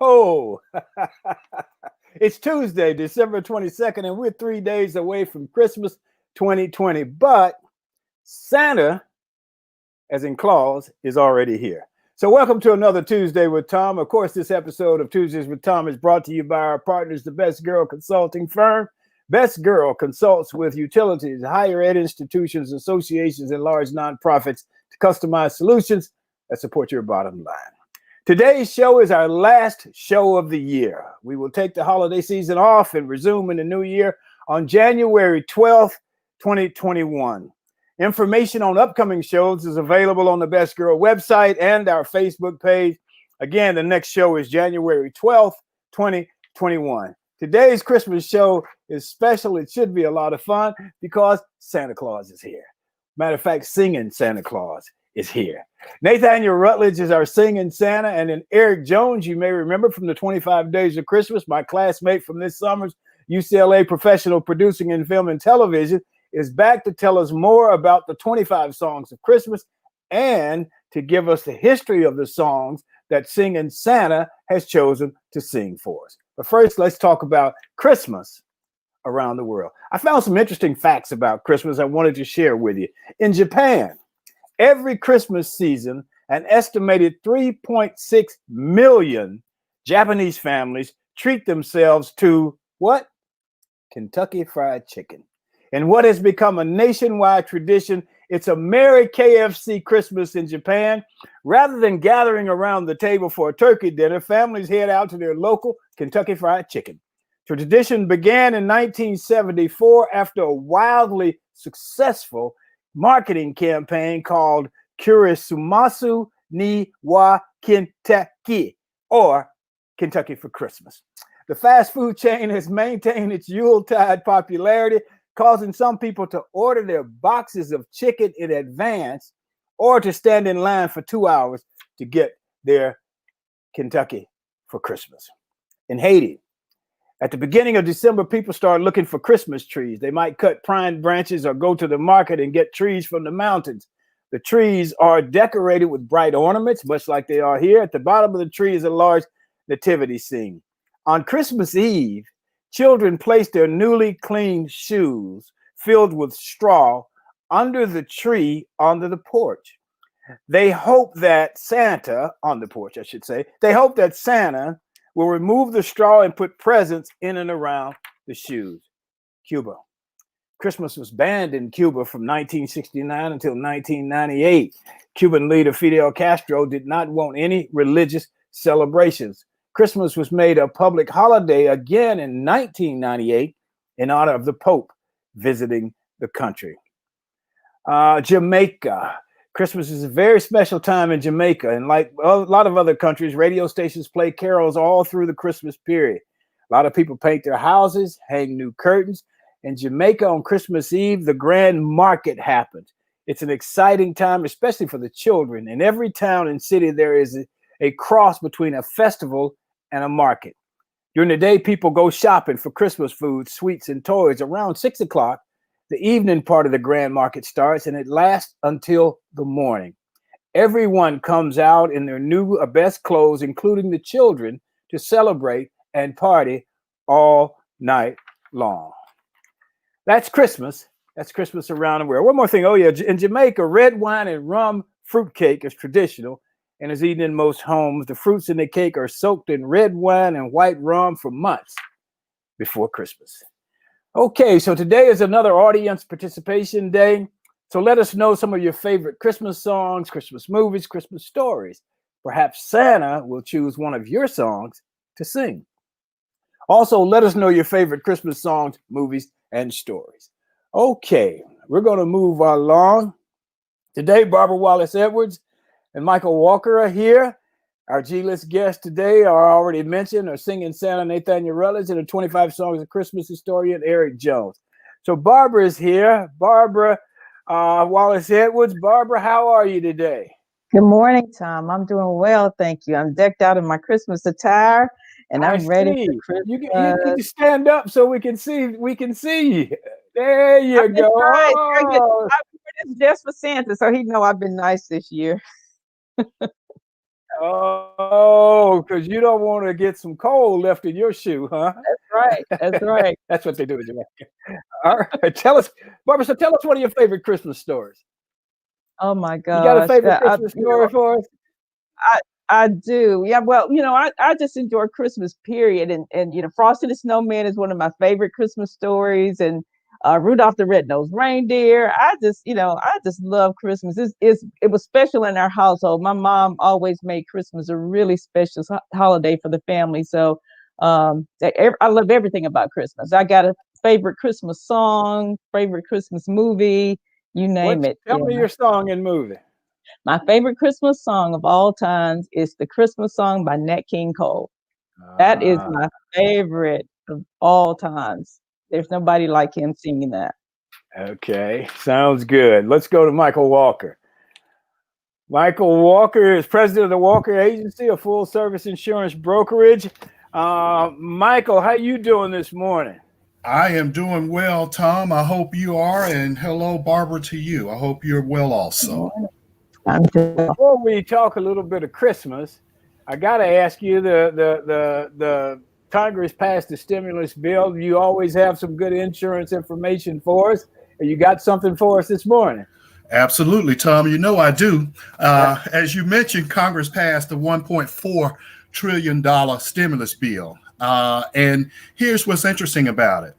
ho. It's Tuesday, December 22nd, and we're 3 days away from Christmas 2020. But Santa, as in Claus, is already here. So welcome to another Tuesday with Thom. Of course, this episode of Tuesdays with Thom is brought to you by our partners, the Best Girl Consulting Firm. Best Girl consults with utilities, higher ed institutions, associations, and large nonprofits to customize solutions that support your bottom line. Today's show is our last show of the year. We will take the holiday season off and resume in the new year on January 12th, 2021. Information on upcoming shows is available on the Best Girl website and our Facebook page. Again, the next show is January 12th, 2021. Today's Christmas show is special. It should be a lot of fun because Santa Claus is here. Matter of fact, singing Santa Claus is here. Nathaniel Rutledge is our singing Santa, and then Eric Jones, you may remember from the 25 Days of Christmas, my classmate from this summer's UCLA Professional Producing in Film and Television, is back to tell us more about the 25 songs of Christmas and to give us the history of the songs that Singing Santa has chosen to sing for us. But first, let's talk about Christmas around the world. I found some interesting facts about Christmas I wanted to share with you. In Japan, every Christmas season, an estimated 3.6 million Japanese families treat themselves to what? Kentucky Fried Chicken. And what has become a nationwide tradition, it's a Merry KFC Christmas in Japan. Rather than gathering around the table for a turkey dinner, families head out to their local Kentucky Fried Chicken. The tradition began in 1974 after a wildly successful marketing campaign called Kurisumasu ni wa Kentucky, or Kentucky for Christmas. The fast food chain has maintained its Yuletide popularity, causing some people to order their boxes of chicken in advance or to stand in line for 2 hours to get their Kentucky for Christmas. In Haiti, at the beginning of December, people start looking for Christmas trees. They might cut pine branches or go to the market and get trees from the mountains. The trees are decorated with bright ornaments, much like they are here. At the bottom of the tree is a large nativity scene. On Christmas Eve, children place their newly cleaned shoes filled with straw under the tree under the porch. They hope that Santa, on the porch, I should say, they hope that Santa will remove the straw and put presents in and around the shoes. Cuba. Christmas was banned in Cuba from 1969 until 1998. Cuban leader Fidel Castro did not want any religious celebrations. Christmas was made a public holiday again in 1998 in honor of the Pope visiting the country. Jamaica. Christmas is a very special time in Jamaica, and like a lot of other countries, radio stations play carols all through the Christmas period. A lot of people paint their houses, hang new curtains. In Jamaica on Christmas Eve, the grand market happens. It's an exciting time, especially for the children. In every town and city, there is a cross between a festival and a market. During the day, people go shopping for Christmas food, sweets, and toys. Around 6 o'clock, the evening part of the grand market starts, and it lasts until the morning. Everyone comes out in their new best clothes, including the children, to celebrate and party all night long. That's Christmas. That's Christmas around the world. One more thing. Oh, yeah. In Jamaica, red wine and rum fruitcake is traditional and is eaten in most homes. The fruits in the cake are soaked in red wine and white rum for months before Christmas. Okay, so today is another audience participation day. So let us know some of your favorite Christmas songs, Christmas movies, Christmas stories. Perhaps Santa will choose one of your songs to sing. Also, let us know your favorite Christmas songs, movies, and stories. Okay, we're going to move along. Today, Barbara Wallace Edwards and Mychal Walker are here. Our G-list guests today are already mentioned, are Singing Santa, Nathaniel Rutledge, and the 25 Songs of Christmas historian, Eric Jones. So Barbara is here. Barbara Wallace Edwards. Barbara, how are you today? Good morning, Thom. I'm doing well, thank you. I'm decked out in my Christmas attire, and I'm ready for Christmas. You can stand up so we can see. We can see you. There you go. Nice. Oh. I just for Santa, so he know I've been nice this year. Oh, because you don't want to get some coal left in your shoe, huh? That's right. That's right. That's what they do in Jamaica. All right, tell us, Barbara. So tell us one of your favorite Christmas stories. Oh my You got a gosh. favorite Christmas story for us? I I do. Yeah, well, I just enjoy Christmas period and Frosty the Snowman is one of my favorite Christmas stories and Rudolph the Red-Nosed Reindeer. I just love Christmas. It was special in our household. My mom always made Christmas a really special holiday for the family. So I love everything about Christmas. I got a favorite Christmas song, favorite Christmas movie, you name it. Tell me your song and movie. My favorite Christmas song of all times is the Christmas song by Nat King Cole. That is my favorite of all times. There's nobody like him singing that. Okay, sounds good. Let's go to Mychal Walker. Mychal Walker is president of the Walker Agency, a full-service insurance brokerage. Mychal, how you doing this morning? I am doing well, Thom. I hope you are, and hello, Barbara, to you. I hope you're well also. Before we talk a little bit of Christmas, I got to ask you, the Congress passed the stimulus bill. You always have some good insurance information for us. You got something for us this morning? Absolutely, Thom. You know I do. As you mentioned, Congress passed the $1.4 trillion stimulus bill. And here's what's interesting about it.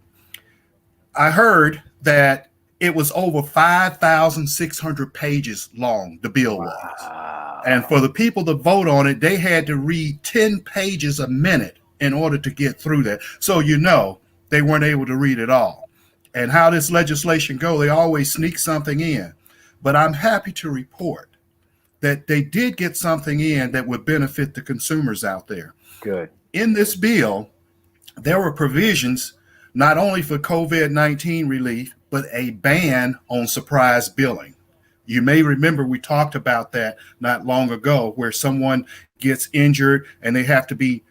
I heard that it was over 5,600 pages long, the bill was. And for the people to vote on it, they had to read 10 pages a minute in order to get through that. So they weren't able to read it all. And how this legislation go, they always sneak something in. But I'm happy to report that they did get something in that would benefit the consumers out there. Good. In this bill, there were provisions not only for COVID-19 relief, but a ban on surprise billing. You may remember we talked about that not long ago, where someone gets injured and they have to be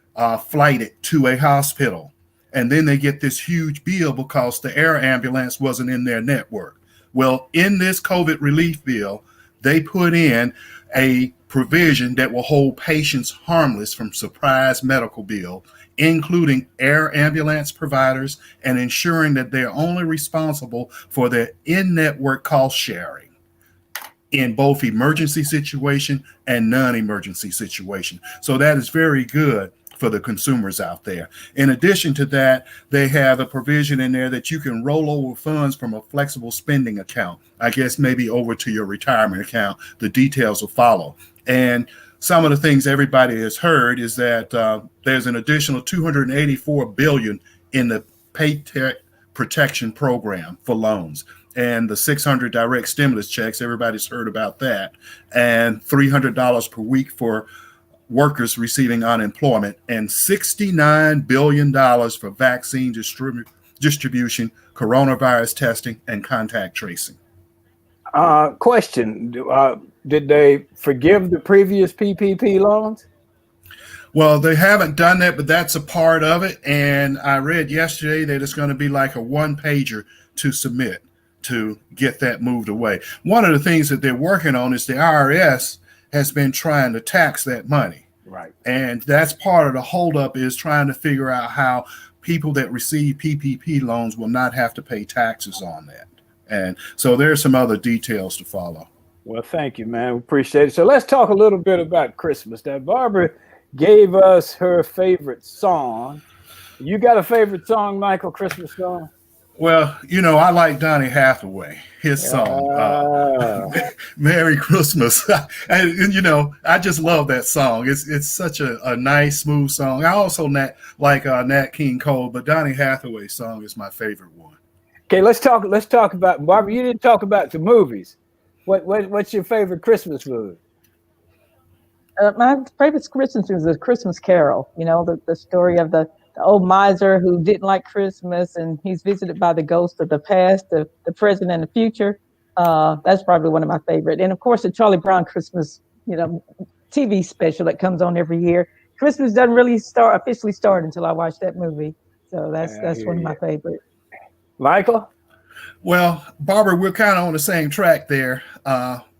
flighted to a hospital. And then they get this huge bill because the air ambulance wasn't in their network. Well, in this COVID relief bill, they put in a provision that will hold patients harmless from surprise medical bill, including air ambulance providers, and ensuring that they're only responsible for their in-network cost sharing in both emergency situation and non-emergency situation. So that is very good for the consumers out there. In addition to that, they have a provision in there that you can roll over funds from a flexible spending account, I guess maybe over to your retirement account. The details will follow. And some of the things everybody has heard is that there's an additional $284 billion in the Paycheck Protection Program for loans, and the 600 direct stimulus checks. Everybody's heard about that, and $300 per week for workers receiving unemployment, and $69 billion for vaccine distribution, coronavirus testing, and contact tracing. Question, did they forgive the previous PPP loans? Well, they haven't done that, but that's a part of it. And I read yesterday that it's going to be like a one-pager to submit to get that moved away. One of the things that they're working on is the IRS has been trying to tax that money. Right. And that's part of the holdup, is trying to figure out how people that receive PPP loans will not have to pay taxes on that. And so there's some other details to follow. Well, thank you, man. We appreciate it. So let's talk a little bit about Christmas. Now, Barbara gave us her favorite song. You got a favorite song, Mychal, Christmas song? Well, I like Donny Hathaway, his song, Merry Christmas. And, I just love that song. It's such a nice, smooth song. I also like Nat King Cole, but Donny Hathaway's song is my favorite one. Okay, let's talk about, Barbara, you didn't talk about the movies. What's your favorite Christmas movie? My favorite Christmas is A Christmas Carol. The story of the old miser who didn't like Christmas, and he's visited by the ghost of the past, the present, and the future. That's probably one of my favorite. And of course, the Charlie Brown Christmas, TV special that comes on every year. Christmas doesn't really officially start until I watch that movie. So that's one of my favorites. Mychal? Well, Barbara, we're kind of on the same track there.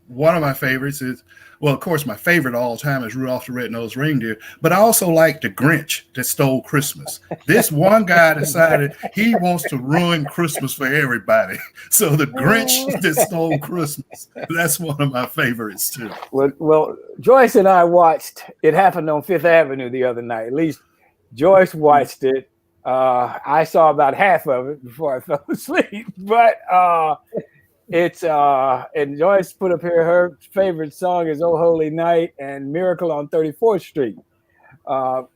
One of my favorites is Well, of course, my favorite of all time is Rudolph the Red-Nosed Reindeer, but I also like The Grinch That Stole Christmas. This one guy decided he wants to ruin Christmas for everybody. So The Grinch That Stole Christmas, that's one of my favorites too. Well, Joyce and I watched It Happened on Fifth Avenue the other night. At least Joyce watched it. I saw about half of it before I fell asleep, but it's and Joyce put up here her favorite song is "Oh Holy Night" and "Miracle on 34th Street."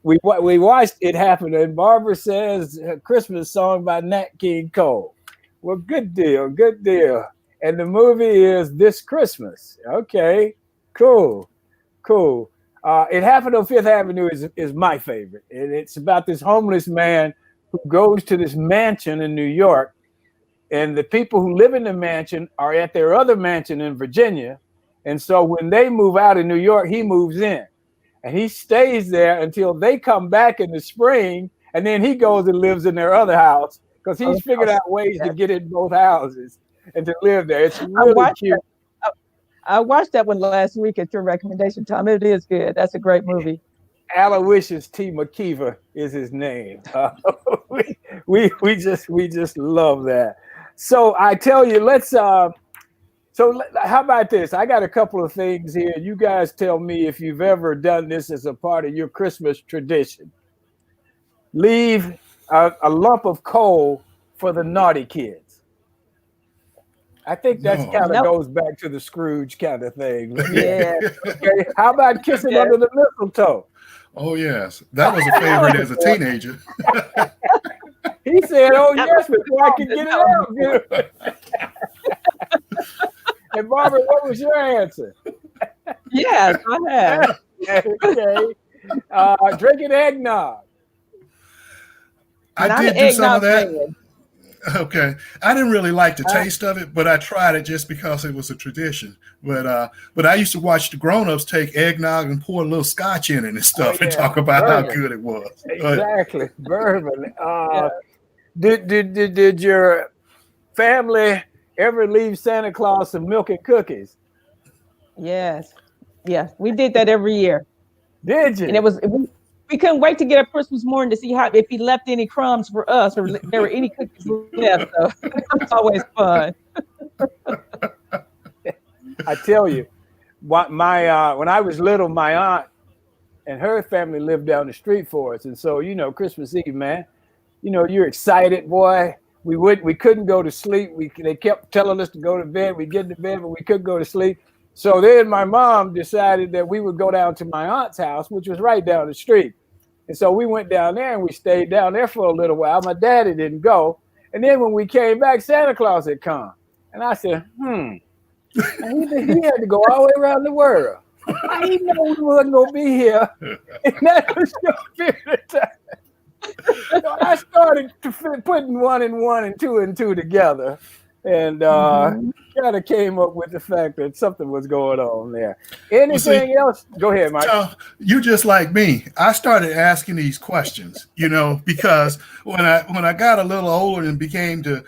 We watched It Happen, and Barbara says a Christmas song by Nat King Cole. Well, good deal, good deal. And the movie is This Christmas. Okay, cool. It Happened on Fifth Avenue is my favorite, and it's about this homeless man who goes to this mansion in New York. And the people who live in the mansion are at their other mansion in Virginia. And so when they move out of New York, he moves in. And he stays there until they come back in the spring. And then he goes and lives in their other house because he's figured out ways to get in both houses and to live there. It's really cute. I watched that one last week at your recommendation, Thom. It is good. That's a great movie. Aloysius T. McKeever is his name. We just love that. So I tell you, how about this? I got a couple of things here. You guys tell me if you've ever done this as a part of your Christmas tradition. Leave a lump of coal for the naughty kids. I think that's kind of goes back to the Scrooge kind of thing. Yeah. Okay. How about kissing under the mistletoe? Oh, yes. That was a favorite as a teenager. He said, "Oh yes, before I could get it out." And Barbara, what was your answer? Yes, I have. Okay. Drinking eggnog. I did do some of that. Okay. I didn't really like the taste of it, but I tried it just because it was a tradition. But I used to watch the grown-ups take eggnog and pour a little scotch in it and stuff and talk about how good it was. Exactly. Bourbon. Did your family ever leave Santa Claus some milk and cookies? Yes. We did that every year. Did you? And we couldn't wait to get up Christmas morning to see if he left any crumbs for us or there were any cookies left. So it's always fun. I tell you, when I was little, my aunt and her family lived down the street for us, and so Christmas Eve, man, you're excited, boy. We couldn't go to sleep. They kept telling us to go to bed. We get to bed, but we couldn't go to sleep. So then my mom decided that we would go down to my aunt's house, which was right down the street. And so we went down there and we stayed down there for a little while. My daddy didn't go. And then when we came back, Santa Claus had come. And I said, he had to go all the way around the world. I didn't know we wasn't going to be here. And that was your period of time. So I started putting 1 and 1 and 2 and 2 together. And kind of came up with the fact that something was going on there. Anything else? Go ahead, Mike. You just like me. I started asking these questions, because when I got a little older and began to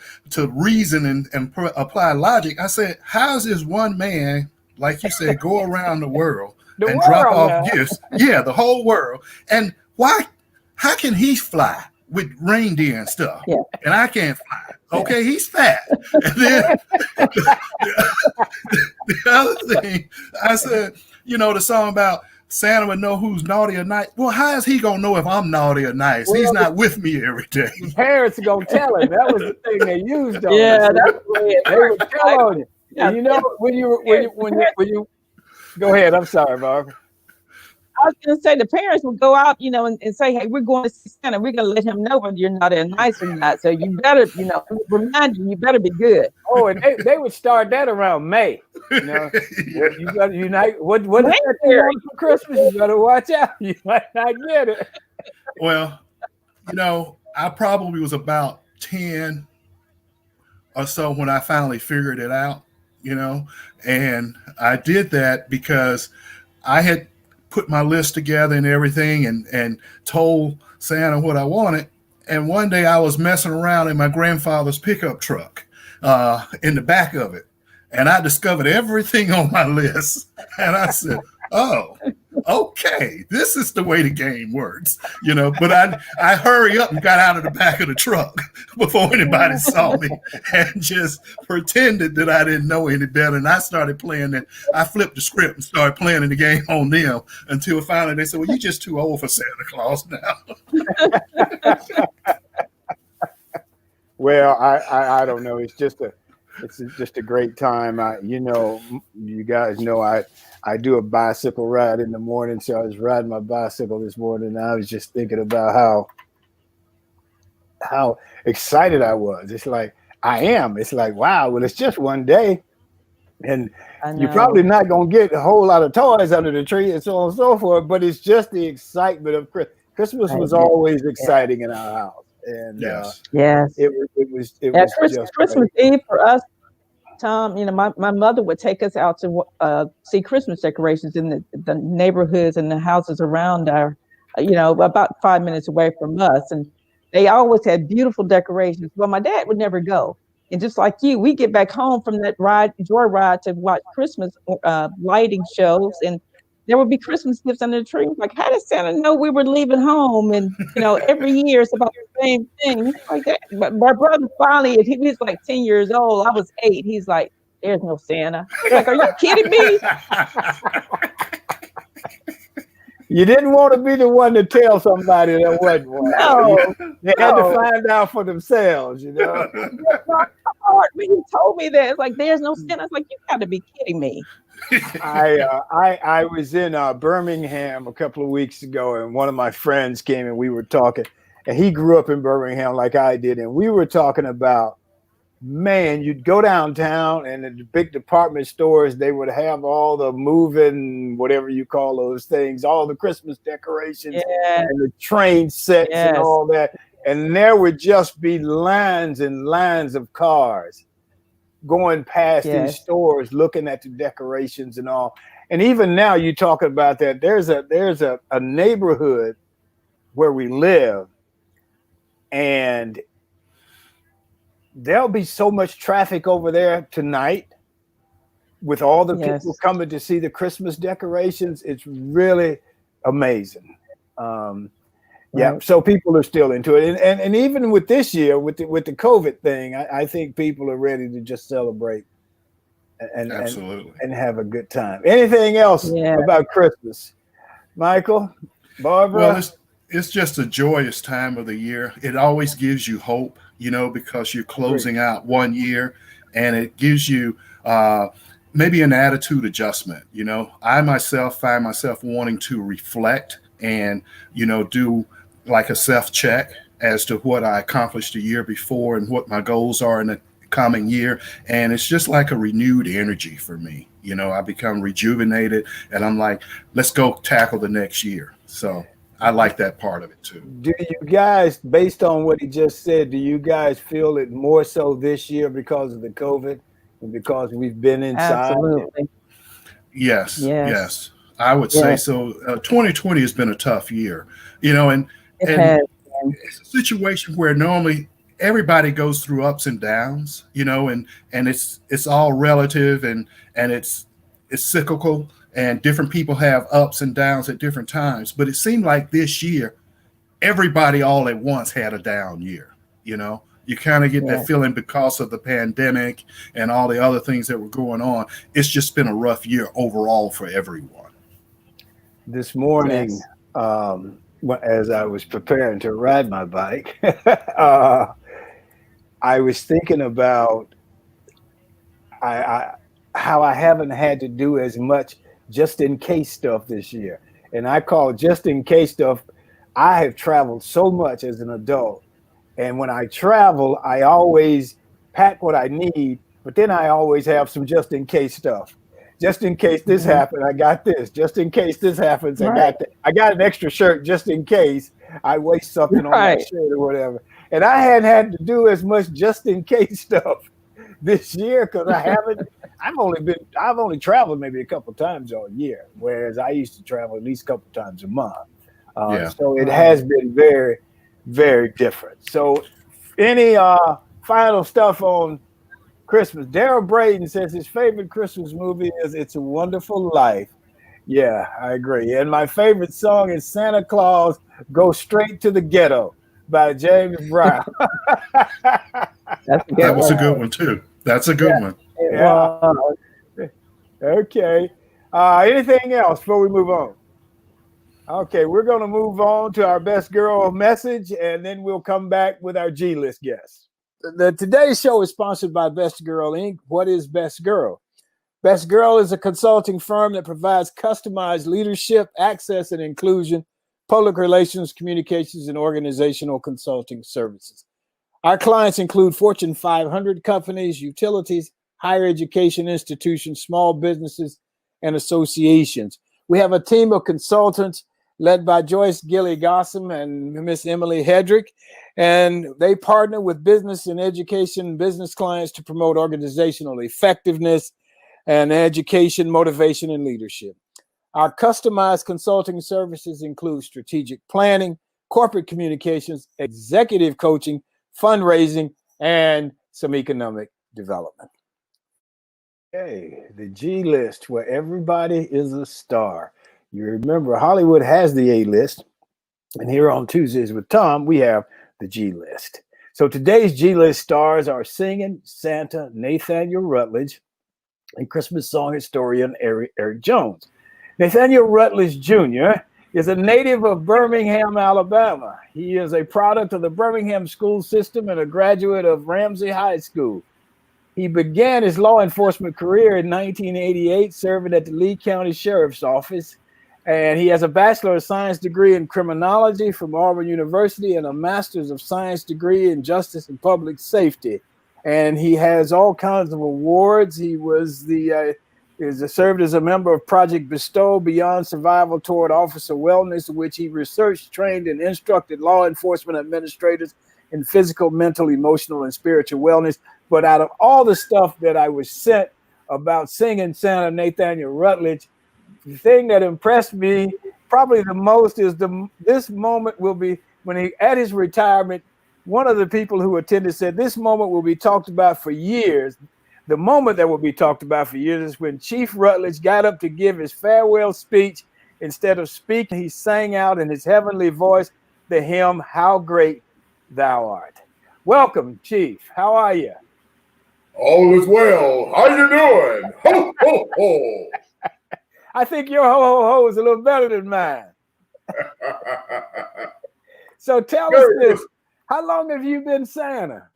reason and apply logic, I said, how's this one man, like you said, go around the world and drop off gifts? Yeah, the whole world. And how can he fly with reindeer and stuff? Yeah. And I can't fly. Okay, he's fat. And then the other thing, I said, the song about Santa would know who's naughty or nice. Well, how is he going to know if I'm naughty or nice? He's not with me every day. Parents are going to tell him. That was the thing they used on him. Yeah, that's weird. They would tell on you. And when you go ahead. I'm sorry, Barbara. I was going to say the parents would go out, and say, hey, we're going to see Santa. We're going to let him know whether you're not as nice or not. So you better, remind you better be good. Oh, and they would start that around May. You got to unite. What is that you want for Christmas? You better watch out. You might not get it. Well, I probably was about 10 or so when I finally figured it out, and I did that because I had put my list together and everything and told Santa what I wanted. And one day I was messing around in my grandfather's pickup truck in the back of it. and I discovered everything on my list. And I said, oh, okay, this is the way the game works, But I hurry up and got out of the back of the truck before anybody saw me and just pretended that I didn't know any better. And I started playing it. I flipped the script and started playing the game on them until finally they said, well, you're just too old for Santa Claus now. Well, I don't know. It's just a great time. You guys know I do a bicycle ride in the morning, so I was riding my bicycle this morning, and I was just thinking about how excited I was. It's like I am. It's like, wow. Well, it's just one day, and you're probably not gonna get a whole lot of toys under the tree and so on and so forth. But it's just the excitement of Christmas. Christmas was always exciting in our house. And yes, it was Christmas Eve for us, Thom. My mother would take us out to see Christmas decorations in the neighborhoods and the houses around our, about 5 minutes away from us, and they always had beautiful decorations. Well, my dad would never go, and just like you, we get back home from that joyride to watch Christmas lighting shows, and there would be Christmas gifts under the tree. Like, how did Santa know we were leaving home? And, every year it's about the same thing. Like that. But my brother finally, he was like 10 years old. I was 8. He's like, there's no Santa. Like, are you kidding me? You didn't want to be the one to tell somebody that wasn't one. No. They had to find out for themselves, When you told me that, it's like, there's no Santa. It's like, you got to be kidding me. I was in Birmingham a couple of weeks ago, and one of my friends came and we were talking, and he grew up in Birmingham like I did, and we were talking about, man, you'd go downtown and in the big department stores, they would have all the moving, whatever you call those things, all the Christmas decorations and the train sets and all that, and there would just be lines and lines of cars going past these stores, looking at the decorations and all. And even now, you talk about that. There's a neighborhood where we live, and there'll be so much traffic over there tonight with all the people coming to see the Christmas decorations. It's really amazing. Yeah, so people are still into it, and even with this year, with the COVID thing, I think people are ready to just celebrate and have a good time. Anything else about Christmas, Mychal, Barbara? Well, it's just a joyous time of the year. It always gives you hope, because you're closing out one year, and it gives you maybe an attitude adjustment. I myself find myself wanting to reflect and do like a self-check as to what I accomplished the year before and what my goals are in the coming year. And it's just like a renewed energy for me. I become rejuvenated, and I'm like, let's go tackle the next year. So I like that part of it too. Do you guys, based on what he just said, do you guys feel it more so this year because of the COVID and because we've been inside? Absolutely. Yes. I would say so. 2020 has been a tough year, and it's a situation where normally everybody goes through ups and downs, and it's all relative and it's cyclical, and different people have ups and downs at different times. But it seemed like this year, everybody all at once had a down year. You kind of get that feeling because of the pandemic and all the other things that were going on. It's just been a rough year overall for everyone. This morning, as I was preparing to ride my bike, I was thinking about how I haven't had to do as much just in case stuff this year. And I call just in case stuff. I have traveled so much as an adult. And when I travel, I always pack what I need, but then I always have some just in case stuff. Just in case this happened, I got this. Just in case this happens, I got that. I got an extra shirt just in case I waste something on my shirt or whatever. And I hadn't had to do as much just in case stuff this year because I've only traveled maybe a couple times all year, whereas I used to travel at least a couple times a month. So it has been very, very different. So any final stuff on Christmas. Daryl Braden says his favorite Christmas movie is It's a Wonderful Life. Yeah, I agree. And my favorite song is Santa Claus Go Straight to the Ghetto by James Brown. That's a good That was a one. good one too. That's a good one. It Yeah. was. Okay. Anything else before we move on? Okay, we're going to move on to our best girl message, and then we'll come back with our G list guests. Today's show is sponsored by Best Girl Inc. What is Best Girl? Best Girl is a consulting firm that provides customized leadership, access and inclusion, public relations, communications, and organizational consulting services. Our clients include Fortune 500 companies, utilities, higher education institutions, small businesses, and associations. We have a team of consultants led by Joyce Gilly Gossom and Miss Emily Hedrick, and they partner with business and education business clients to promote organizational effectiveness and education, motivation, and leadership. Our customized consulting services include strategic planning, corporate communications, executive coaching, fundraising, and some economic development. Okay, the G list where everybody is a star. You remember Hollywood has the A list, and here on Tuesdays with Thom, we have the G list. So today's G list stars are singing Santa Nathaniel Rutledge and Christmas song historian Eric Jones. Nathaniel Rutledge Jr. is a native of Birmingham, Alabama. He is a product of the Birmingham school system and a graduate of Ramsey High School. He began his law enforcement career in 1988, serving at the Lee County Sheriff's Office. And he has a Bachelor of Science degree in criminology from Auburn University and a Master's of Science degree in justice and public safety. And he has all kinds of awards. He was served as a member of Project Bestow Beyond Survival Toward Officer Wellness, in which he researched, trained, and instructed law enforcement administrators in physical, mental, emotional, and spiritual wellness. But out of all the stuff that I was sent about singing Santa Nathaniel Rutledge, the thing that impressed me probably the most is this moment will be when he at his retirement. One of the people who attended said this moment will be talked about for years. The moment that will be talked about for years is when Chief Rutledge got up to give his farewell speech. Instead of speaking, he sang out in his heavenly voice the hymn, How Great Thou Art. Welcome, Chief. How are you? All is well. How you doing? Ho, ho, ho. I think your ho, ho, ho is a little better than mine. So tell us this. How long have you been Santa?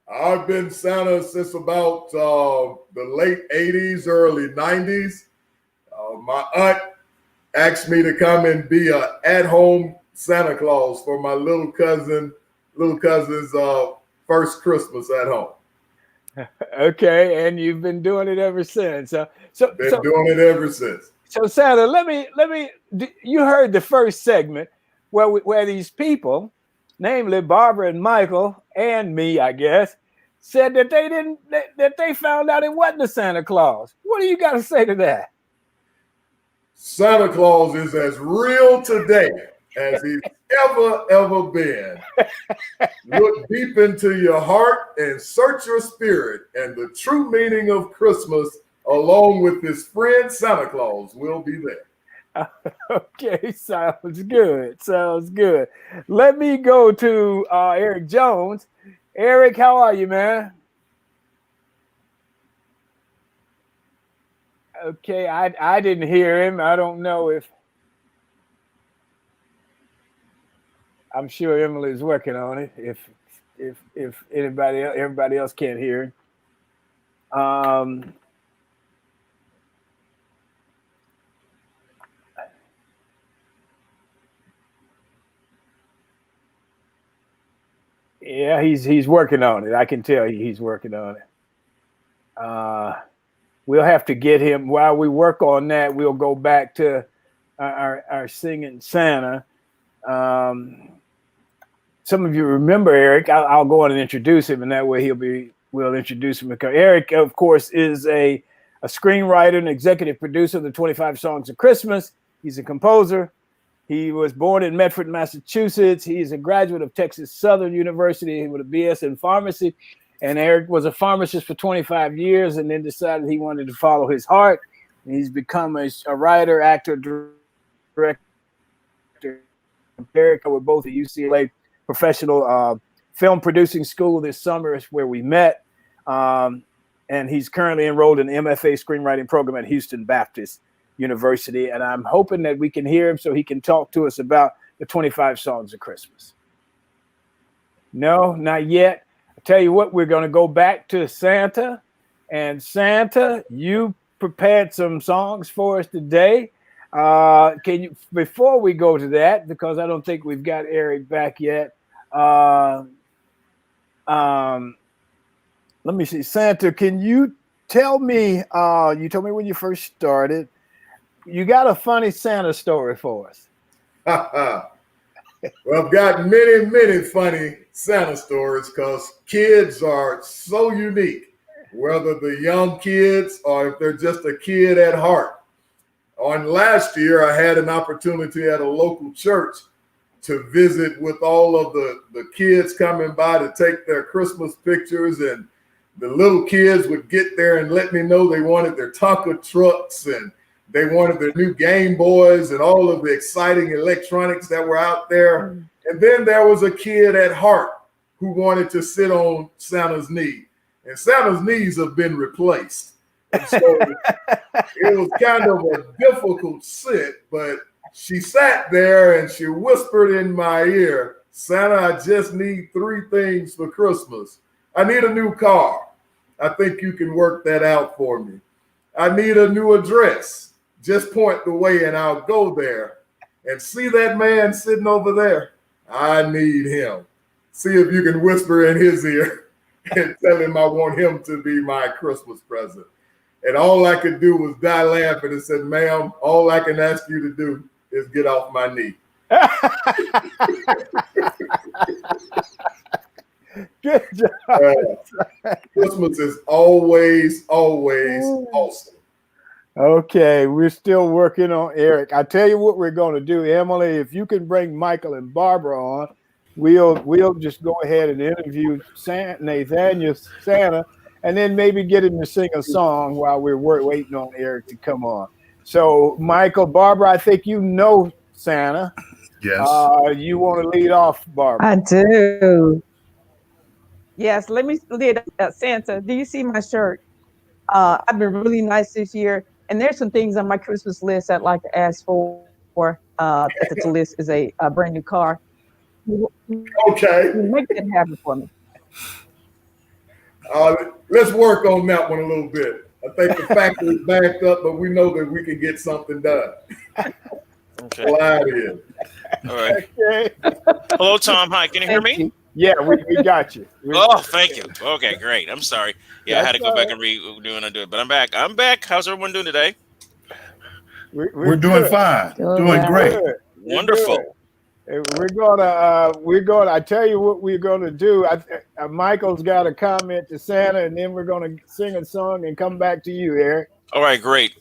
I've been Santa since about the late 80s, early 90s. My aunt asked me to come and be an at-home Santa Claus for my little cousin's first Christmas at home. Okay, and you've been doing it ever since. Been doing it ever since. So Santa, let me. You heard the first segment where these people, namely Barbara and Mychal and me, I guess, said that they found out it wasn't a Santa Claus. What do you got to say to that? Santa Claus is as real today as he's ever been. Look deep into your heart and search your spirit, and the true meaning of Christmas, along with his friend Santa Claus, will be there. Okay, sounds good. Sounds good. Let me go to Eric Jones. Eric, how are you, man? Okay, I didn't hear him. I don't know if I'm sure Emily's working on it. If everybody else can't hear him. Yeah, he's working on it. I can tell he's working on it. We'll have to get him. While we work on that, we'll go back to our singing Santa. Some of you remember Eric. I'll go on and introduce him, and that way we'll introduce him. Because Eric, of course, is a screenwriter and executive producer of the 25 Songs of Christmas. He's a composer. He was born in Medford, Massachusetts. He's a graduate of Texas Southern University with a BS in pharmacy. And Eric was a pharmacist for 25 years and then decided he wanted to follow his heart. And he's become a writer, actor, director. Eric, we're both at UCLA Professional Film Producing School this summer is where we met. And he's currently enrolled in the MFA screenwriting program at Houston Baptist University. And I'm hoping that we can hear him so he can talk to us about the 25 Songs of Christmas. No, not yet. I tell you what, we're going to go back to Santa. And Santa, you prepared some songs for us today. Can you, before we go to that, because I don't think we've got Eric back yet. Let me see. Santa, can you tell me, you told me when you first started, you got a funny Santa story for us. Well, I've got many, many funny Santa stories because kids are so unique, whether the young kids or if they're just a kid at heart. On last year, I had an opportunity at a local church to visit with all of the kids coming by to take their Christmas pictures, and the little kids would get there and let me know they wanted their Tonka trucks and they wanted their new Game Boys and all of the exciting electronics that were out there. And then there was a kid at heart who wanted to sit on Santa's knee. And Santa's knees have been replaced. And so it was kind of a difficult sit, but she sat there and she whispered in my ear, Santa, I just need 3 things for Christmas. I need a new car. I think you can work that out for me. I need a new address. Just point the way and I'll go there. And see that man sitting over there? I need him. See if you can whisper in his ear and tell him I want him to be my Christmas present. And all I could do was die laughing and said, ma'am, all I can ask you to do is get off my knee. Good job. Christmas is always, always awesome. Okay, we're still working on Eric. I tell you what we're going to do, Emily. If you can bring Mychal and Barbara on, we'll just go ahead and interview Nathaniel Santa, and then maybe get him to sing a song while we're waiting on Eric to come on. So, Mychal, Barbara, I think you know Santa. Yes. You want to lead off, Barbara? I do. Yes, let me lead Santa. Do you see my shirt? I've been really nice this year. And there's some things on my Christmas list I'd like to ask for. At the list is a brand new car. Okay. Make that happen for me. Let's work on that one a little bit. I think the factory's backed up, but we know that we can get something done. Okay. Glad it is. All right. Okay. Hello, Thom. Hi. Can you hear me? Yeah, we got you. Oh, thank you. Okay, great. I'm sorry. Yeah, I had to go back and redo and undo it, but I'm back. I'm back. How's everyone doing today? We're doing fine. Doing great. Wonderful. We're gonna. I tell you what we're gonna do. Michael's got a comment to Santa, and then we're gonna sing a song and come back to you, Eric. All right, great.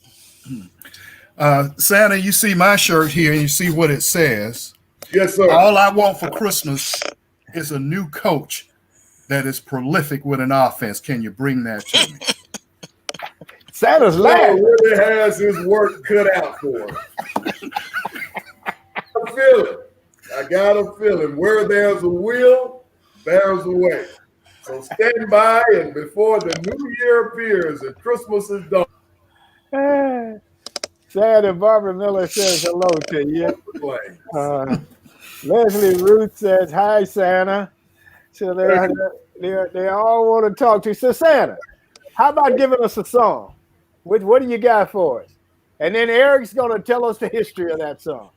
Santa, you see my shirt here, and you see what it says. Yes, sir. All I want for Christmas is a new coach that is prolific with an offense. Can you bring that to me? Santa's laughing. Really has his work cut out for him. I feel it. I got a feeling where there's a will, there's a way. So stand by, and before the new year appears and Christmas is done. Santa, Barbara Miller says hello to you. Leslie Ruth says hi, Santa. So they all want to talk to you. So Santa, how about giving us a song? What do you got for us? And then Eric's going to tell us the history of that song.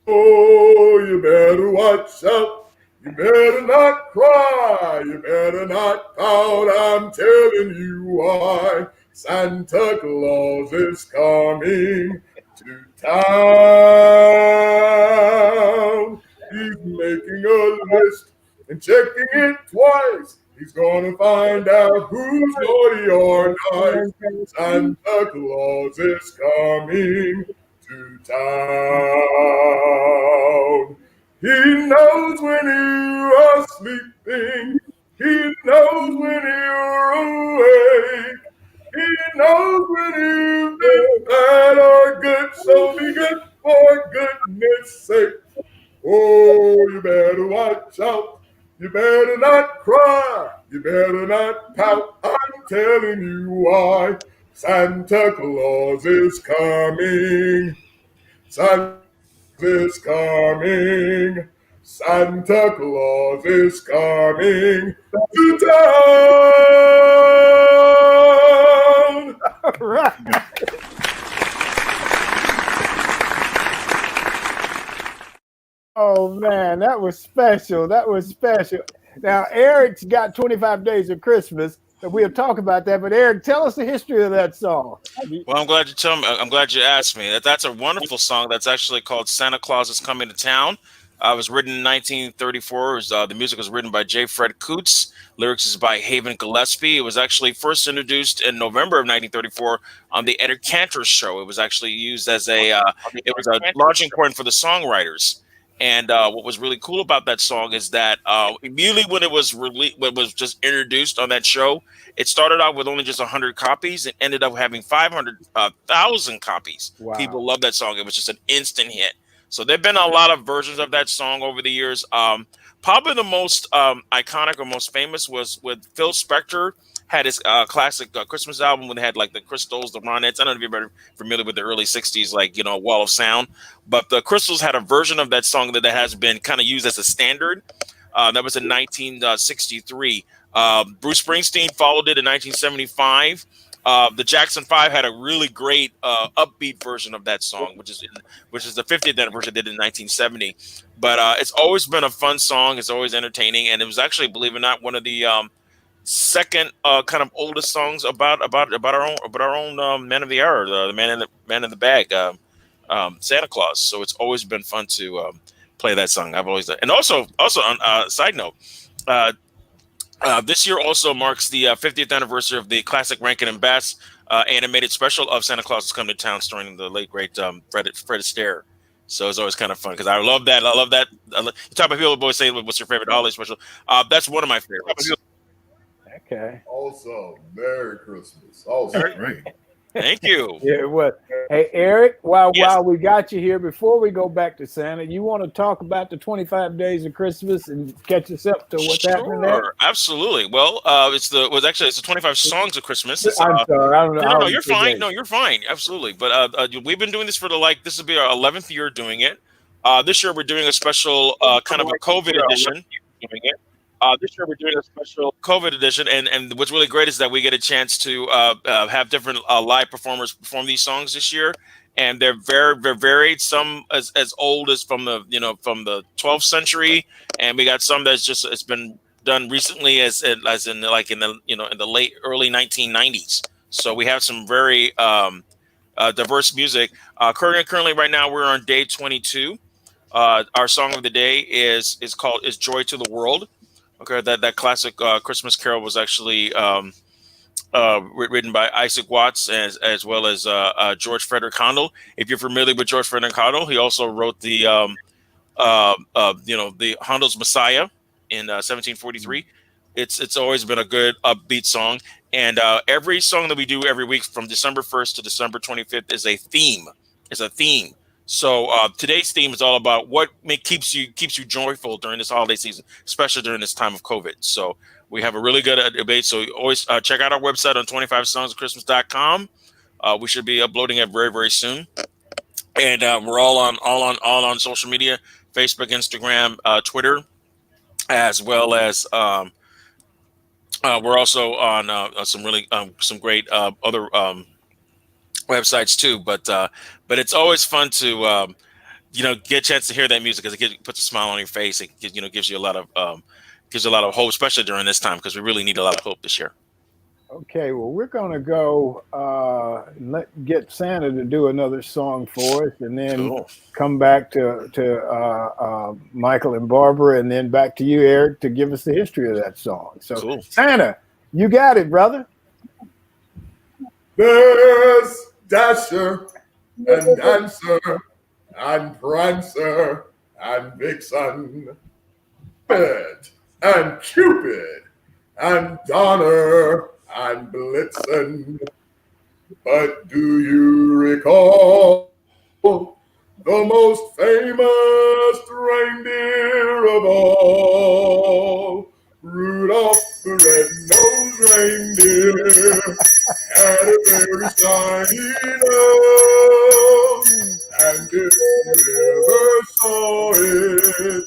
Oh, you better watch out. You better not cry. You better not pout. I'm telling you why. Santa Claus is coming to town. He's making a list and checking it twice. He's gonna find out who's naughty or nice. Santa Claus is coming to town. He knows when you are sleeping. you better watch out. You better not cry. You better not pout. I'm telling you why. Santa Claus is coming. Santa is coming. Santa Claus is coming to town. All right. Oh man, that was special. That was special. Now Eric's got 25 Days of Christmas, and we'll talk about that. But Eric, tell us the history of that song. Well, I'm glad you tell me. I'm glad you asked me. That's a wonderful song. That's actually called "Santa Claus is Coming to Town." It was written in 1934. It was, the music was written by J. Fred Coots. Lyrics is by Haven Gillespie. It was actually first introduced in November of 1934 on the Ed Cantor show. It was actually used as a launching point for the songwriters. And what was really cool about that song is that immediately when it was when it was just introduced on that show, it started out with only just 100 copies and ended up having 500,000 copies. Wow. People love that song. It was just an instant hit. So there've been a lot of versions of that song over the years. Probably the most iconic or most famous was with Phil Spector. Had his classic Christmas album when they had like the Crystals, the Ronettes. I don't know if you're familiar with the early 60s, like, you know, Wall of Sound. But the Crystals had a version of that song that has been kind of used as a standard. That was in 1963. Bruce Springsteen followed it in 1975. The Jackson 5 had a really great upbeat version of that song, which is the 50th anniversary they did in 1970. But it's always been a fun song. It's always entertaining. And it was actually, believe it or not, one of the second kind of oldest songs about our own man of the hour, the man in the bag, Santa Claus. So it's always been fun to play that song. I've always done. And also on side note, this year also marks the 50th anniversary of the classic Rankin and Bass animated special of Santa Claus is Coming to Town, starring the late great Fred Astaire. So it's always kind of fun because I love that. The type of people always say, "What's your favorite holiday special?" That's one of my favorites. Okay. Also, Merry Christmas. Also, Great. Thank you. Yeah, what? Hey, Eric, while Yes. we got you here, before we go back to Santa, you want to talk about the 25 Days of Christmas and catch us up to what's happening there? Sure, absolutely. Well, it's the 25 songs of Christmas. It's, I'm sorry, I don't know. no, you're fine. No, you're fine. Absolutely. But we've been doing this for this will be our 11th year doing it. This year we're doing a special kind of a COVID edition. This year we're doing a special COVID edition, and what's really great is that we get a chance to have different live performers perform these songs this year, and they're very varied. Some as old as from the 12th century, and we got some it's been done recently as in the late early 1990s. So we have some very diverse music. Currently right now we're on day 22. Our song of the day is called "Joy to the World." Okay, that classic Christmas carol was actually written by Isaac Watts as well as George Frederick Handel. If you're familiar with George Frederick Handel, he also wrote the Handel's Messiah in 1743. It's always been a good upbeat song, and every song that we do every week from December 1st to December 25th is a theme. So today's theme is all about what keeps you joyful during this holiday season, especially during this time of COVID. So we have a really good debate. So always check out our website on 25songsofchristmas.com. We should be uploading it very, very soon. And we're all on social media: Facebook, Instagram, Twitter, as well as we're also on some great other websites too. But it's always fun to get a chance to hear that music because it puts a smile on your face. It gives you a lot of hope, especially during this time, because we really need a lot of hope this year. Okay, well, we're going to go get Santa to do another song for us, and then come back to Mychal and Barbara, and then back to you, Eric, to give us the history of that song. So, Santa, you got it, brother. there's Dasher and Dancer and Prancer and Vixen, Cupid and Cupid and Donner and Blitzen. But do you recall the most famous reindeer of all. Rudolph the red-nosed reindeer had a very shiny nose, and if you ever saw it,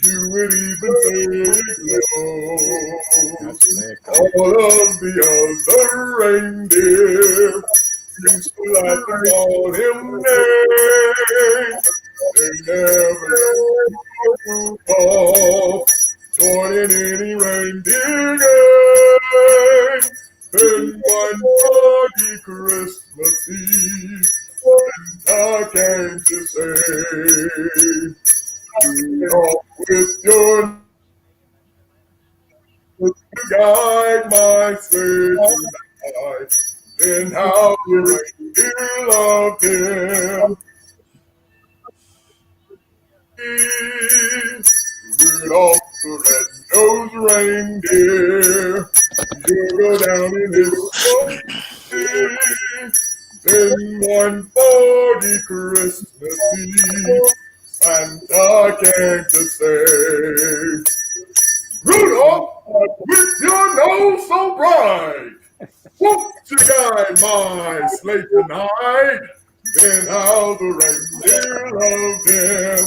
you would even say it glows. All of the other reindeer used to laugh and call him names. They never Rudolph joining any reindeer gang. Then one foggy Christmas Eve, Santa came to say, Rudolph, with your guide my sleigh tonight. Then how the reindeer loved him. Rudolph the red-nosed reindeer, you go down in his sleigh. Then one foggy Christmas Eve, Santa came to say, Rudolph, with your nose so bright, won't you guide my sleigh tonight? Then how the reindeer loved him,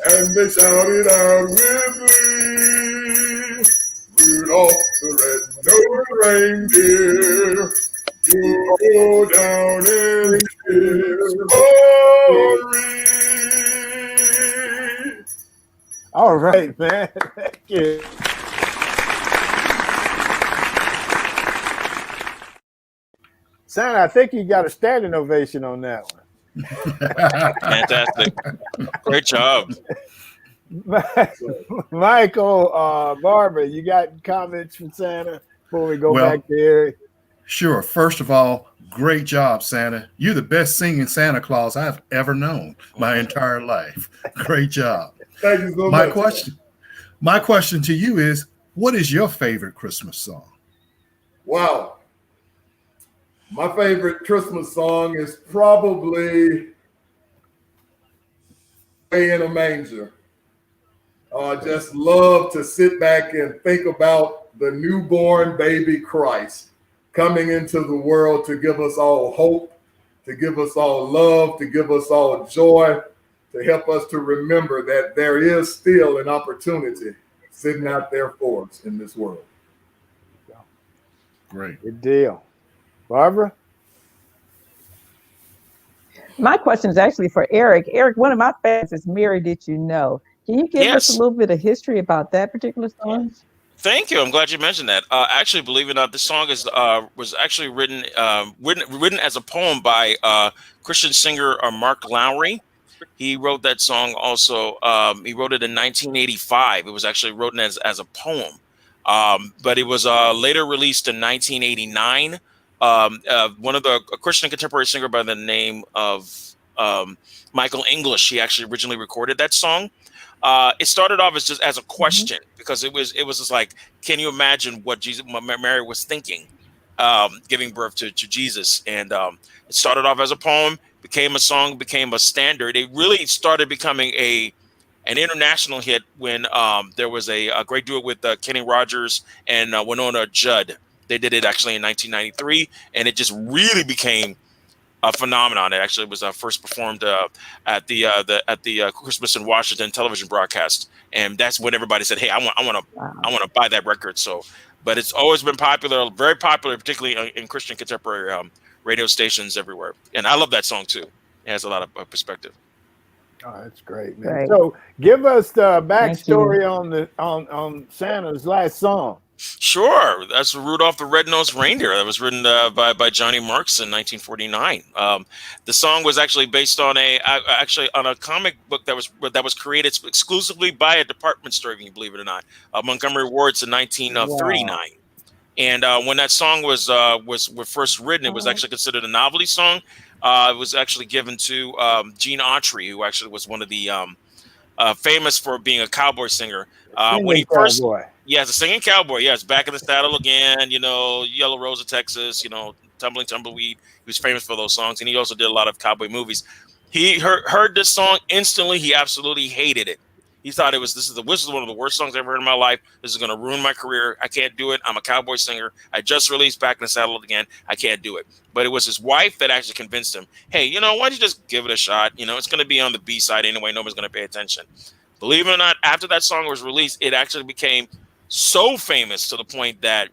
and they shouted out with glee, Rudolph the red-nosed reindeer, you go down in history. All right, man. Thank you. Santa, I think you got a standing ovation on that one. Fantastic. Great job. Mychal, Barbara, you got comments from Santa before we go back to Eric? Sure. First of all, great job, Santa. You're the best singing Santa Claus I've ever known my entire life. Great job. Thank you so much. My question to you is, what is your favorite Christmas song? Wow. My favorite Christmas song is probably Way in a Manger. I just love to sit back and think about the newborn baby Christ coming into the world to give us all hope, to give us all love, to give us all joy, to help us to remember that there is still an opportunity sitting out there for us in this world. Great. Good deal. Barbara? My question is actually for Eric. Eric, one of my favorites is Mary Did You Know? Can you give us a little bit of history about that particular song? Thank you. I'm glad you mentioned that. Actually, believe it or not, this song was actually written as a poem by Christian singer Mark Lowry. He wrote that song also. He wrote it in 1985. It was actually written as a poem, but it was later released in 1989. One of a Christian contemporary singer by the name of Michael English. He actually originally recorded that song. It started off as just as a question because it was just like, can you imagine what Mary was thinking, giving birth to Jesus? And it started off as a poem, became a song, became a standard. It really started becoming an international hit when there was a great duet with Kenny Rogers and Winona Judd. They did it actually in 1993, and it just really became a phenomenon. It actually was first performed at the Christmas in Washington television broadcast, and that's when everybody said, "Hey, I want to buy that record." So, but it's always been popular, very popular, particularly in Christian contemporary radio stations everywhere. And I love that song too. It has a lot of perspective. Oh, that's great, man. Great. So, give us the backstory on Santa's last song. Sure, that's Rudolph the Red-Nosed Reindeer. That was written by Johnny Marks in 1949. The song was actually based on a comic book that was created exclusively by a department store, if you believe it or not, Montgomery Ward's in 1939. Wow. And when that song was first written, it was actually considered a novelty song. It was actually given to Gene Autry, who actually was one of the famous for being a cowboy singer. When he first, a singing cowboy, yes, back in the saddle again, Yellow Rose of Texas, Tumbling Tumbleweed. He was famous for those songs, and he also did a lot of cowboy movies. He heard this song instantly. He absolutely hated it. He thought this is one of the worst songs I've ever heard in my life. This is going to ruin my career. I can't do it. I'm a cowboy singer. I just released Back in the Saddle again. I can't do it. But it was his wife that actually convinced him, hey, why don't you just give it a shot? It's going to be on the B side anyway. Nobody's going to pay attention. Believe it or not, after that song was released, it actually became so famous to the point that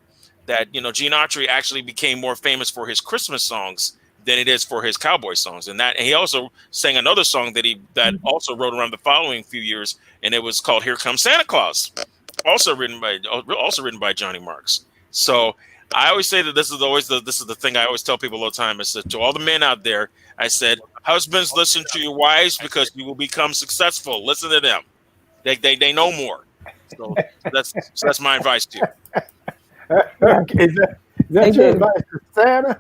Gene Autry actually became more famous for his Christmas songs than it is for his cowboy songs. And he also sang another song that also wrote around the following few years, and it was called "Here Comes Santa Claus," also written by Johnny Marks. So I always say that this is the thing I always tell people all the time. Is that to all the men out there, I said, husbands, listen to your wives because you will become successful. Listen to them; they know more. So that's my advice to you. Is that your advice to Santa?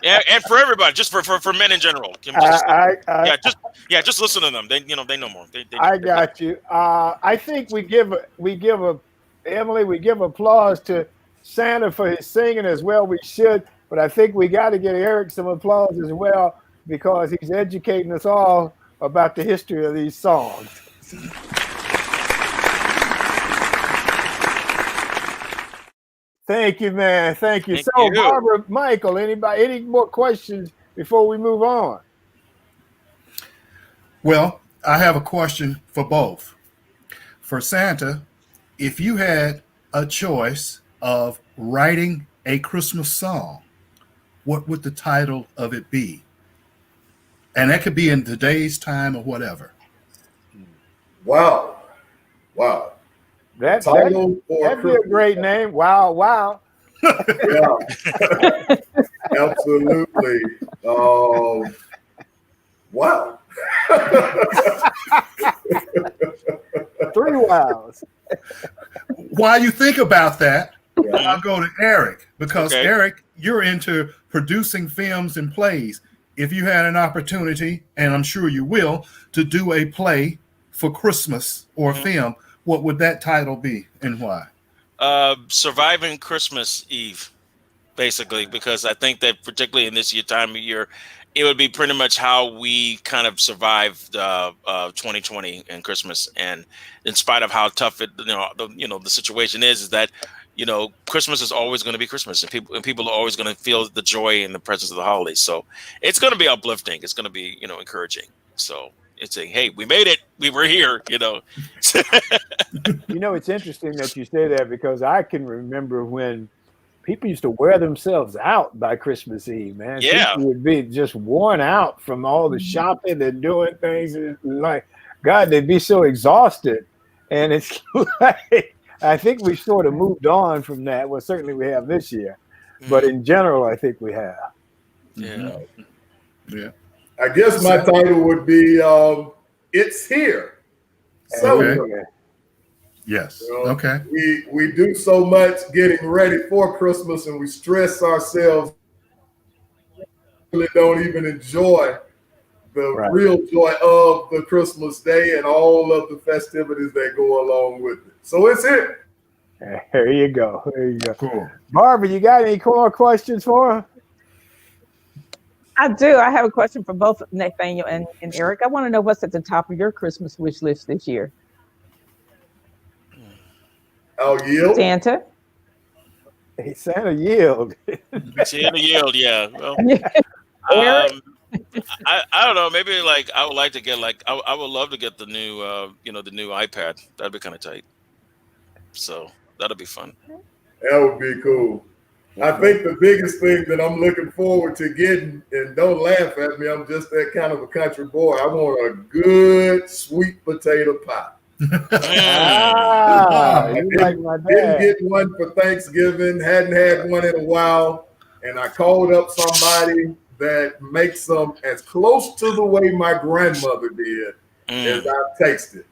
And for everybody, just for men in general. Just listen to them. They know more. I got you. I think we give applause to Santa for his singing as well. We should, but I think we got to give Eric some applause as well because he's educating us all about the history of these songs. Thank you, man. Thank you. Thank So, you. Barbara, Mychal, any more questions before we move on? Well, I have a question for both. For Santa, if you had a choice of writing a Christmas song, what would the title of it be? And that could be in today's time or whatever. Wow. That'd Title for be a great name. Wow. Yeah. Absolutely. Wow. 3 wows. While you think about that, Yeah. I'll go to Eric because Okay. Eric, you're into producing films and plays. If you had an opportunity, and I'm sure you will, to do a play for Christmas or a film, what would that title be and why? Surviving Christmas Eve, basically, because I think that particularly in this time of year, it would be pretty much how we kind of survived 2020 and Christmas. And in spite of how tough the situation is that Christmas is always going to be Christmas, and people are always going to feel the joy and the presence of the holidays. So it's going to be uplifting. It's going to be encouraging. So it's hey, we made it. We were here. It's interesting that you say that because I can remember when people used to wear themselves out by Christmas Eve, man. Yeah. People would be just worn out from all the shopping and doing things. And like, God, they'd be so exhausted. And it's like, I think we sort of moved on from that. Well, certainly we have this year. But in general, I think we have. Yeah. Yeah. I guess my title would be It's Here. Celebrate. Okay. Yes. You know, Okay. We do so much getting ready for Christmas and we stress ourselves. Really don't even enjoy the real joy of the Christmas day and all of the festivities that go along with it. So it's here. There you go. Cool. Barbara, you got any more questions for her? I do. I have a question for both Nathaniel and Eric. I want to know what's at the top of your Christmas wish list this year. I'll yield. Santa? Hey, Santa yield. Santa yield, yeah. Well, Eric? I don't know. Maybe like I would like to get I would love to get the new the new iPad. That'd be kind of tight. So that'll be fun. That would be cool. I think the biggest thing that I'm looking forward to getting, and don't laugh at me, I'm just that kind of a country boy. I want a good sweet potato pie. You like my Didn't dad. get one for Thanksgiving, hadn't had one in a while, and I called up somebody that makes them as close to the way my grandmother did as I've tasted.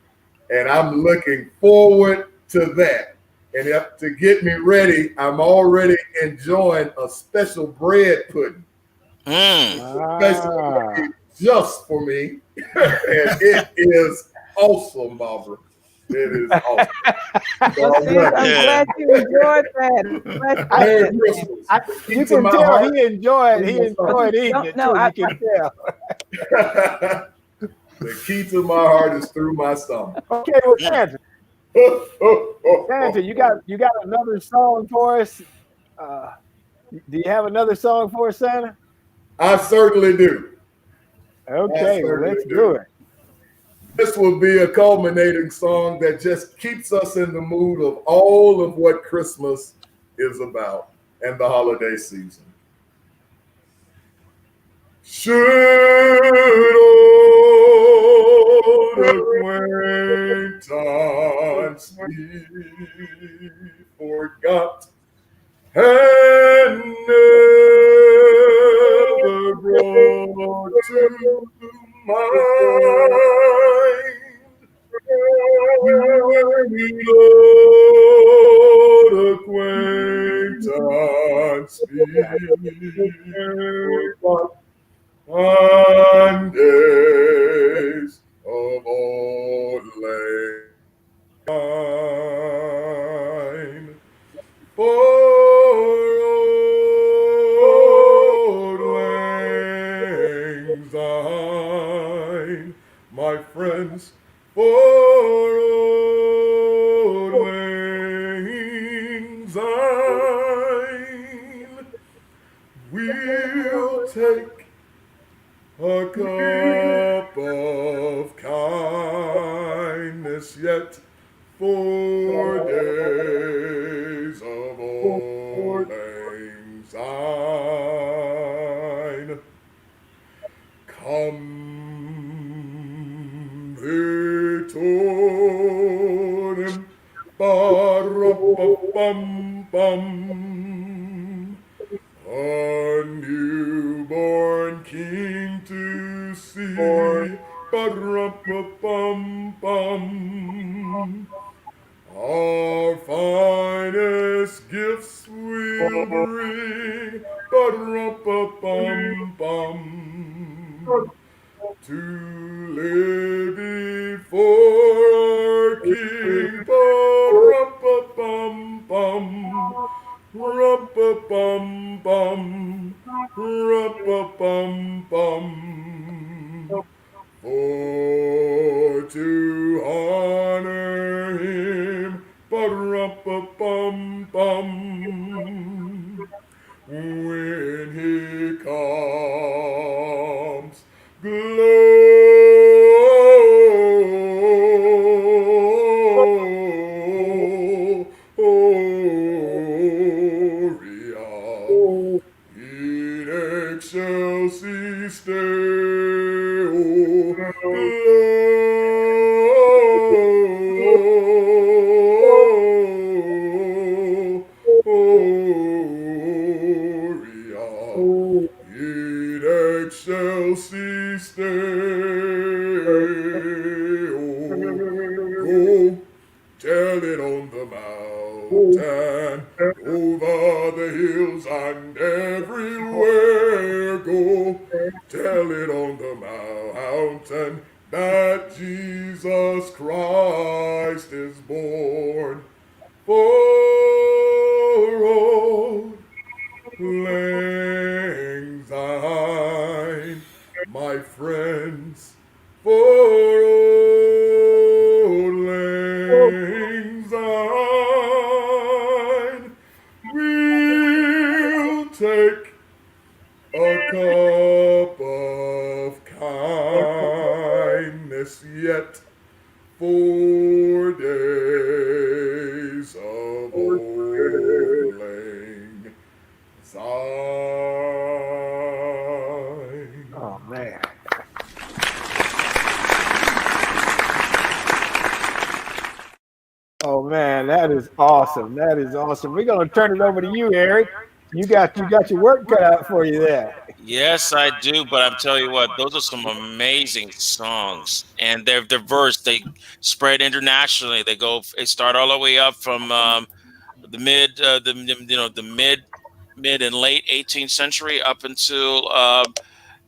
And I'm looking forward to that. And to get me ready, I'm already enjoying a special bread pudding. Special just for me. And it is awesome, Barbara. It is awesome. Well, see, I'm glad you enjoyed that. Merry Christmas. You can tell he enjoyed eating it No, too. You can tell. The key to my heart is through my stomach. Okay, well, Santa, you got another song for us? Do you have another song for us, Santa? I certainly do. Okay, well, let's do it. This will be a culminating song that just keeps us in the mood of all of what Christmas is about and the holiday season. Should old acquaintance be forgot and never brought to mind, when old acquaintance be forgot, and days of old lang syne. For old lang syne, my friends, for old lang syne, we'll take a cup of kindness yet, for days of old lang syne. Come, Victorium, ba-rum-ba-bum-bum, a newborn king to see, ba-rum-ba-bum-bum. Our finest gifts we'll bring, ba-rum-ba-bum-bum, to lay before our King, ba-rum-ba-bum-bum. Rum-ba-bum-bum, rum-ba-bum-bum. For to honor him, ba-rum-ba-bum-bum, when he comes, in excelsis Deo, gloria, in excelsis Deo. Go tell it on the mountain, over the hills and everywhere. Go tell it on the mountain that Jesus Christ is born. For old lang syne, my friends, for old lang syne, we'll take a cup of kindness yet, for days of old lang syne. Oh, man. Oh, man, that is awesome. That is awesome. We're going to turn it over to you, Eric. You got your work cut out for you there. Yes, I do, but I'm telling you what, those are some amazing songs, and they're diverse. They spread internationally. They start all the way up from the mid and late 18th century up until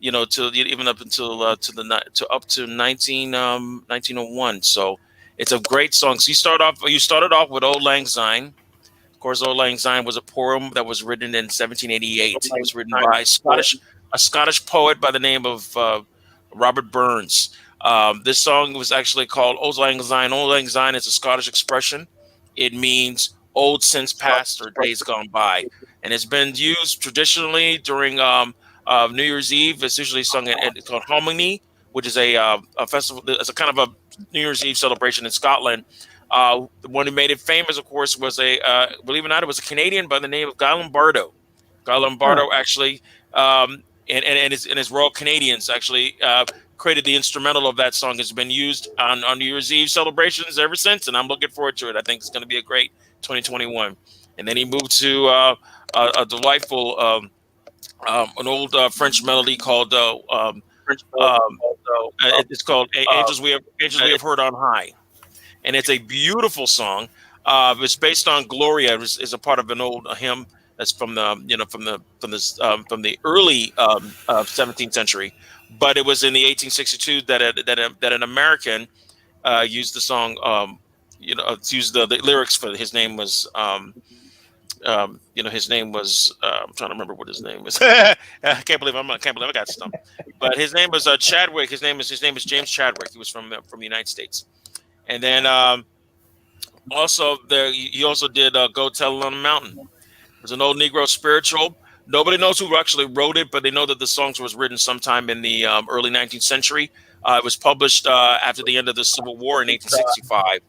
to even up until to 1901. So It's a great song. So you started off with Old Lang Syne. Of course, Old Lang Syne was a poem that was written in 1788. It was written by a Scottish poet by the name of Robert Burns. This song was actually called Old Lang Syne. Old Lang Syne is a Scottish expression. It means old since past or days gone by, and it's been used traditionally during New Year's Eve. It's usually sung at called Hominy, which is a festival. It's a kind of a New Year's Eve celebration in Scotland. The one who made it famous, of course, was believe it or not, it was a Canadian by the name of Guy Lombardo. Guy Lombardo actually, and his Royal Canadians actually created the instrumental of that song. It's been used on New Year's Eve celebrations ever since, and I'm looking forward to it. I think it's going to be a great 2021. And then he moved to a delightful, an old French melody called it's called Angels We Have Heard on High. And it's a beautiful song. It's based on Gloria. Is a part of an old hymn that's from the early 17th century, but it was in the 1862 that an American used the song. Used the lyrics for his name was. His name was. I'm trying to remember what his name was. I can't believe I got stumped. But his name was Chadwick. His name is James Chadwick. He was from the United States. And then he also did Go Tell It on the Mountain. It was an old Negro spiritual. Nobody knows who actually wrote it, but they know that the song was written sometime in the early 19th century. It was published after the end of the Civil War in 1865.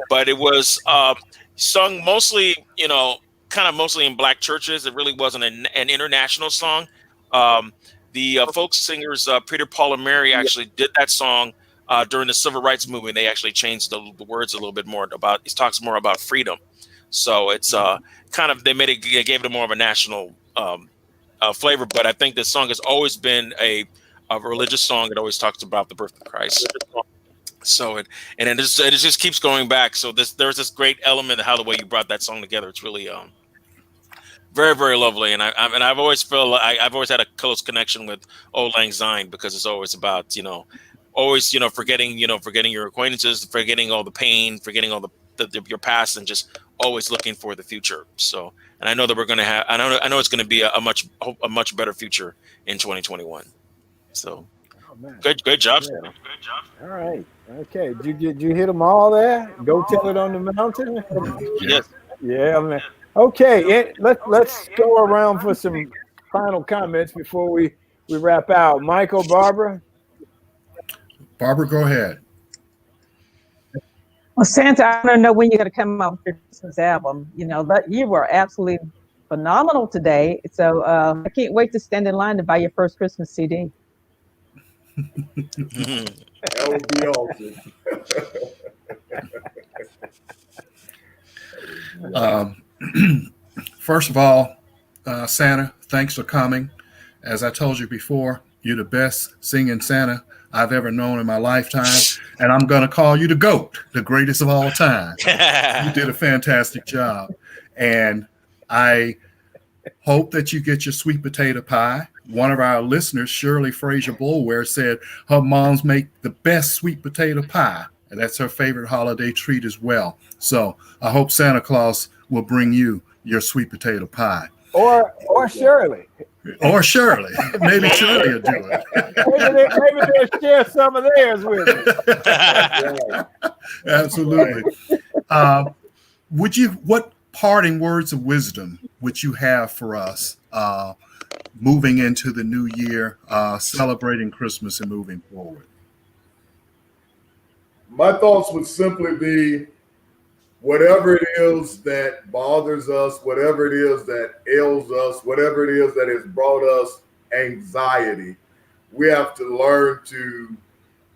But it was sung mostly, mostly in black churches. It really wasn't an international song. The folk singers, Peter, Paul, and Mary actually did that song during the Civil Rights Movement. They actually changed the words a little bit more it talks more about freedom. So it's they gave it more of a national flavor. But I think this song has always been a religious song. It always talks about the birth of Christ. So it just keeps going back. So there's this great element of how the way you brought that song together. It's really very, very lovely. And I've always I've always had a close connection with Old Lang Syne because it's always about forgetting your acquaintances, forgetting all the pain, forgetting all your past, and just always looking for the future. So, and I know that we're going to have, I know it's going to be a much better future in 2021. So, good job, Santa. Good job. All right. Okay. Did you hit them all there? Go Tell It on the Mountain. Yes. Yeah, man. Okay. Let's go around for some final comments before we wrap out. Mychal, Barbara. Barbara, go ahead. Well, Santa, I don't know when you're going to come out with your Christmas album. But you were absolutely phenomenal today. So I can't wait to stand in line to buy your first Christmas CD. That would be awesome. First of all, Santa, thanks for coming. As I told you before, you're the best singing Santa I've ever known in my lifetime. And I'm going to call you the GOAT, the greatest of all time. You did a fantastic job. And I hope that you get your sweet potato pie. One of our listeners, Shirley Frazier Bulware, said her moms make the best sweet potato pie. And that's her favorite holiday treat as well. So I hope Santa Claus will bring you your sweet potato pie. Or Shirley. Or Shirley. Maybe Shirley will do it. Maybe they'll share some of theirs with you. Absolutely. What parting words of wisdom would you have for us moving into the new year, celebrating Christmas and moving forward? My thoughts would simply be, whatever it is that bothers us, whatever it is that ails us, whatever it is that has brought us anxiety, we have to learn to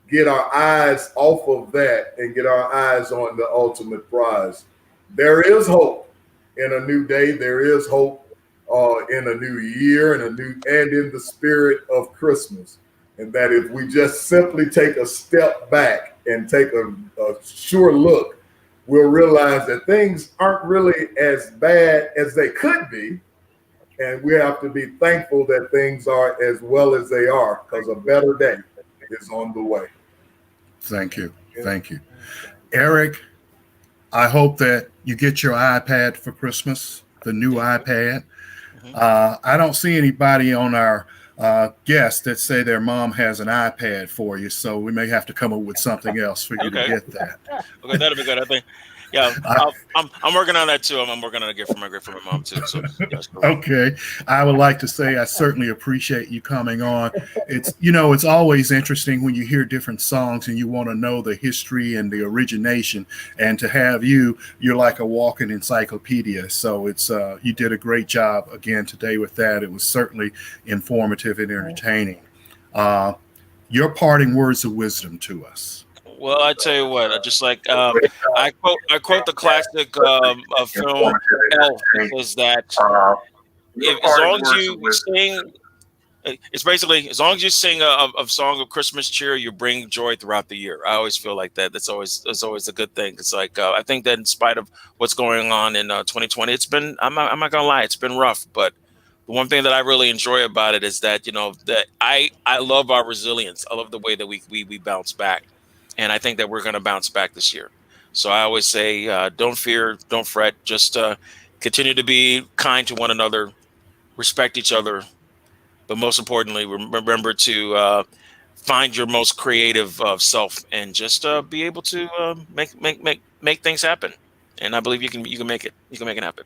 get our eyes off of that and get our eyes on the ultimate prize. There is hope in a new day. There is hope in a new year and in the spirit of Christmas. And that if we just simply take a step back and take a sure look, we'll realize that things aren't really as bad as they could be. And we have to be thankful that things are as well as they are, because a better day is on the way. Thank you. Thank you. Eric, I hope that you get your iPad for Christmas, the new iPad. I don't see anybody on our guests that say their mom has an iPad for you, so we may have to come up with something else for you to get that. Okay, that'll be good. I think. Yeah, I'm working on that too. I'm working on a gift for my mom too. So yes. Okay, I would like to say I certainly appreciate you coming on. It's always interesting when you hear different songs and you want to know the history and the origination. And to have you're like a walking encyclopedia. So you did a great job again today with that. It was certainly informative and entertaining. Your parting words of wisdom to us. Well, I tell you what, just like I quote the classic film Elf, says that as long as you sing, it's basically as long as you sing a song of Christmas cheer, you bring joy throughout the year. I always feel like that. That's always a good thing. It's like I think that in spite of what's going on in 2020, it's been I'm not gonna lie, it's been rough, but the one thing that I really enjoy about it is that that I love our resilience. I love the way that we bounce back. And I think that we're going to bounce back this year. So I always say, don't fear, don't fret, just continue to be kind to one another, respect each other. But most importantly, remember to find your most creative self and just be able to make things happen. And I believe you can make it. You can make it happen.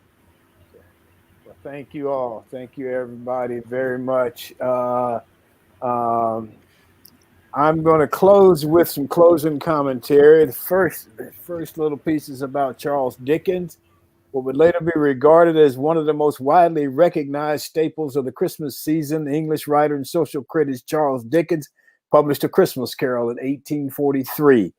Well, thank you all. Thank you, everybody, very much. I'm going to close with some closing commentary. The first little piece is about Charles Dickens, what would later be regarded as one of the most widely recognized staples of the Christmas season. The English writer and social critic Charles Dickens published A Christmas Carol in 1843.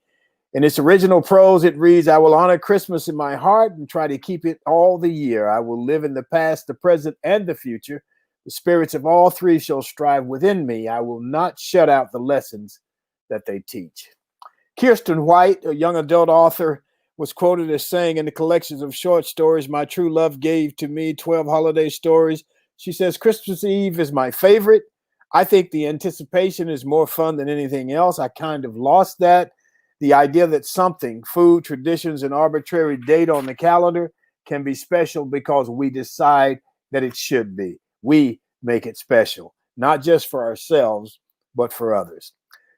In its original prose, it reads, "I will honor Christmas in my heart and try to keep it all the year. I will live in the past, the present, and the future. The spirits of all three shall strive within me. I will not shut out the lessons that they teach." Kirsten White, a young adult author, was quoted as saying in the collections of short stories, "My True Love Gave to Me 12 Holiday Stories." She says, "Christmas Eve is my favorite. I think the anticipation is more fun than anything else. I kind of lost that. The idea that something, food, traditions, an arbitrary date on the calendar can be special because we decide that it should be. We make it special, not just for ourselves, but for others."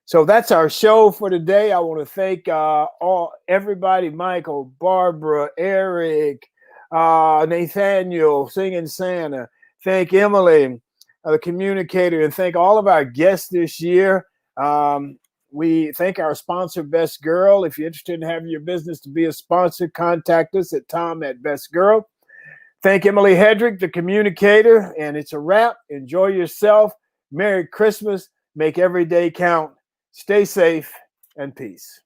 So that's our show for today. I want to thank everybody, Mychal, Barbara, Eric, Nathaniel, Singing Santa. Thank Emily, the communicator, and thank all of our guests this year. We thank our sponsor, Best Girl. If you're interested in having your business to be a sponsor, contact us at Thom at Best Girl. Thank Emily Hedrick, the communicator, and it's a wrap. Enjoy yourself. Merry Christmas. Make every day count. Stay safe and peace.